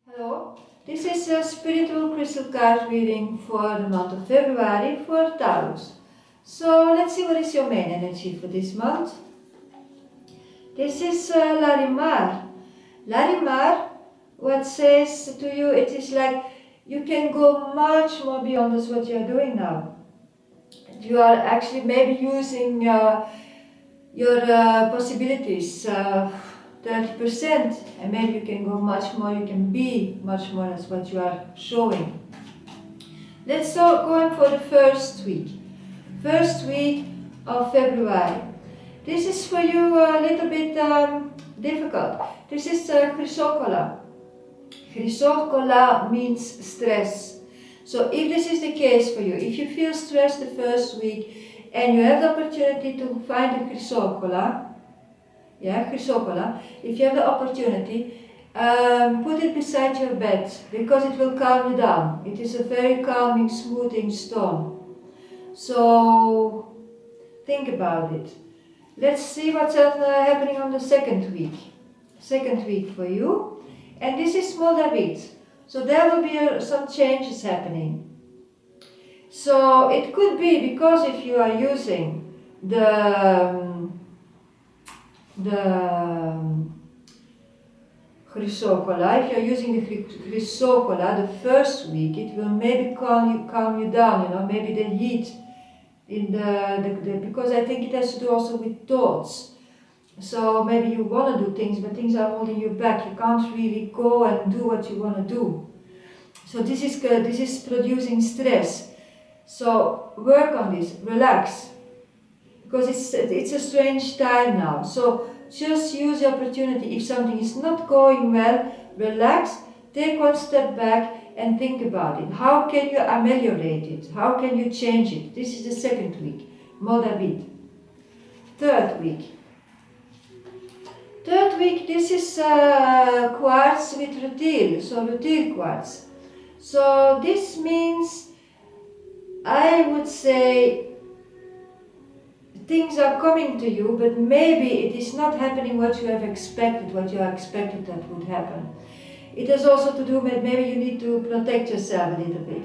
Hello, this is a spiritual crystal card reading for the month of February for Taurus. So let's see what is your main energy for this month. This is Larimar. Larimar, what says to you, it is like you can go much more beyond this what you are doing now. You are actually maybe using your possibilities 30%, and maybe you can go much more, you can be much more as what you are showing. Let's go on for the first week of February. This is for you a little bit difficult. This is Chrysocolla. Chrysocolla means stress. So if this is the case for you, if you feel stressed the first week and you have the opportunity to find a Chrysocolla, Chrysocolla, if you have the opportunity, put it beside your bed, because it will calm you down. It is a very calming, smoothing stone. So think about it. Let's see what's happening on the second week. Second week for you. And this is Moldavit. So there will be some changes happening. So it could be because if you are using the Chrysocolla, if you're using the Chrysocolla the first week, it will maybe calm you down, you know, maybe the heat in because I think it has to do also with thoughts. So maybe you want to do things, but things are holding you back. You can't really go and do what you want to do. So this is producing stress. So work on this, relax, because it's a strange time now. So just use the opportunity. If something is not going well, relax, take one step back and think about it. How can you ameliorate it? How can you change it? This is the second week, Moldavit. Third week, this is quartz with rutil, so rutil quartz. So this means, I would say, things are coming to you, but maybe it is not happening what you have expected, what you expected that would happen. It has also to do with maybe you need to protect yourself a little bit.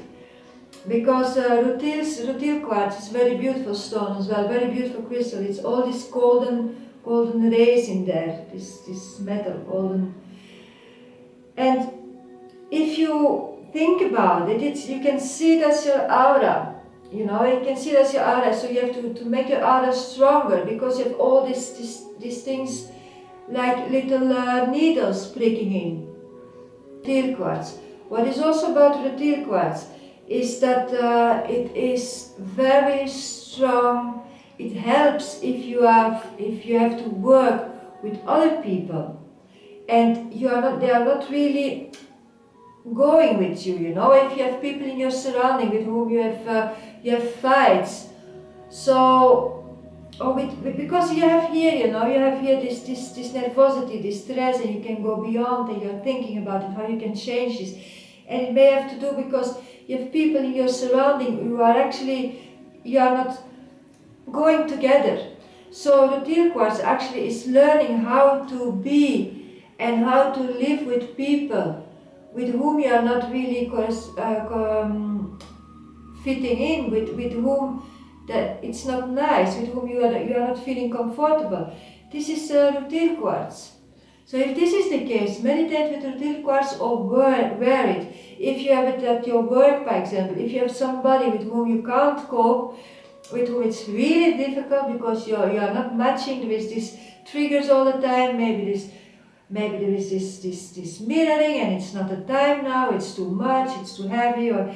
Because rutil quartz is very beautiful stone as well, very beautiful crystal. It's all this golden rays in there, this metal, golden. And if you think about it, you can see it as your aura. You know, you can see it as your aura, so you have to make your aura stronger, because you have all these things like little needles pricking in. Rutil quartz. What is also about rutil quartz is that it is very strong. It helps if you have to work with other people, and they are not really going with you. You know, if you have people in your surrounding with whom you have fights. So, because you have here, you know, you have here this nervosity, this stress, and you can go beyond, and you're thinking about it, how you can change this. And it may have to do because you have people in your surrounding who are actually, you are not going together. So rutil quartz actually is learning how to be and how to live with people with whom you are not really fitting in, with whom that it's not nice, with whom you are not feeling comfortable. This is rutil quartz. So if this is the case, meditate with rutil quartz or wear it. If you have it at your work, for example, if you have somebody with whom you can't cope, with whom it's really difficult because you are not matching, there is these triggers all the time, maybe there is this mirroring, and it's not the time now, it's too much, it's too heavy, or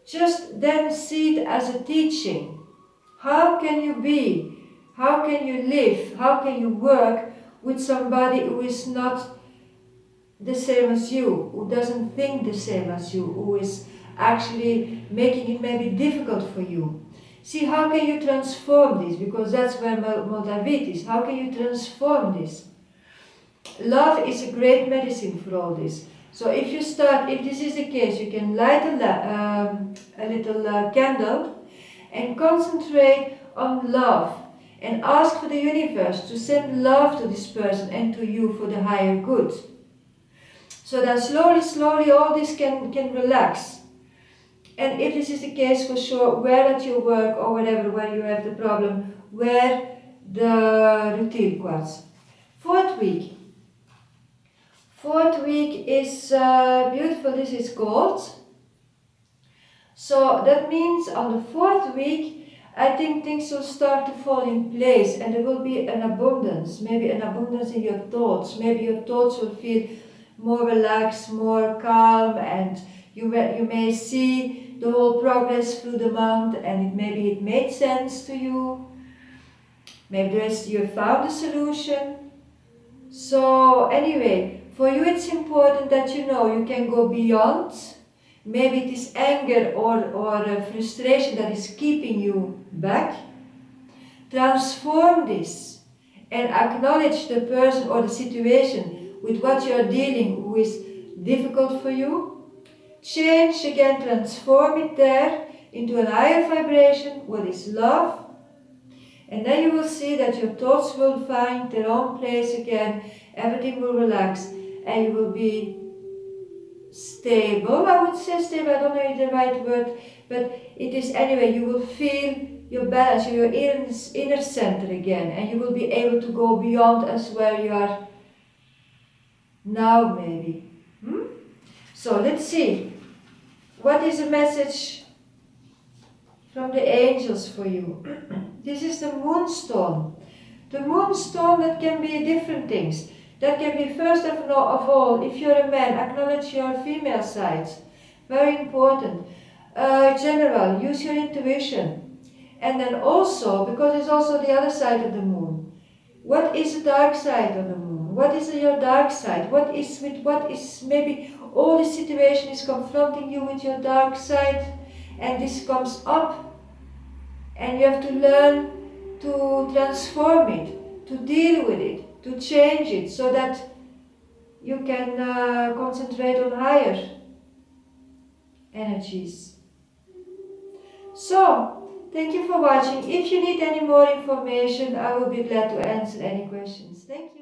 just then see it as a teaching. How can you be? How can you live? How can you work with somebody who is not the same as you, who doesn't think the same as you, who is actually making it maybe difficult for you? See, how can you transform this? Because that's where Moldavit is. How can you transform this? Love is a great medicine for all this. So if this is the case, you can light a little candle and concentrate on love and ask for the universe to send love to this person and to you for the higher good. So then slowly all this can relax. And if this is the case, for sure, wear at your work or whatever, where you have the problem, wear the rutile quartz. Fourth week. Fourth week is beautiful. This is gold. So that means on the fourth week, I think things will start to fall in place and there will be an abundance, maybe an abundance in your thoughts. Maybe your thoughts will feel more relaxed, more calm, and you may see the whole progress through the month, and maybe it made sense to you. Maybe you found a solution. So anyway, for you it's important that you know you can go beyond. Maybe it is anger or frustration that is keeping you back. Transform this and acknowledge the person or the situation with what you are dealing with is difficult for you. Change again, transform it there into a higher vibration, what is love. And then you will see that your thoughts will find their own place again, everything will relax, and you will be stable. I would say stable, I don't know the right word, but it is anyway, you will feel your balance, your inner center again, and you will be able to go beyond as where you are now maybe. So let's see, what is the message from the angels for you? This is the moonstone. The moonstone, that can be different things. That can be, first of all, if you're a man, acknowledge your female side. Very important. General, use your intuition. And then also, because it's also the other side of the moon. What is the dark side of the moon? What is your dark side? What is maybe all this situation is confronting you with your dark side, and this comes up. And you have to learn to transform it, to deal with it, to change it, so that you can concentrate on higher energies. So, thank you for watching. If you need any more information, I will be glad to answer any questions. Thank you.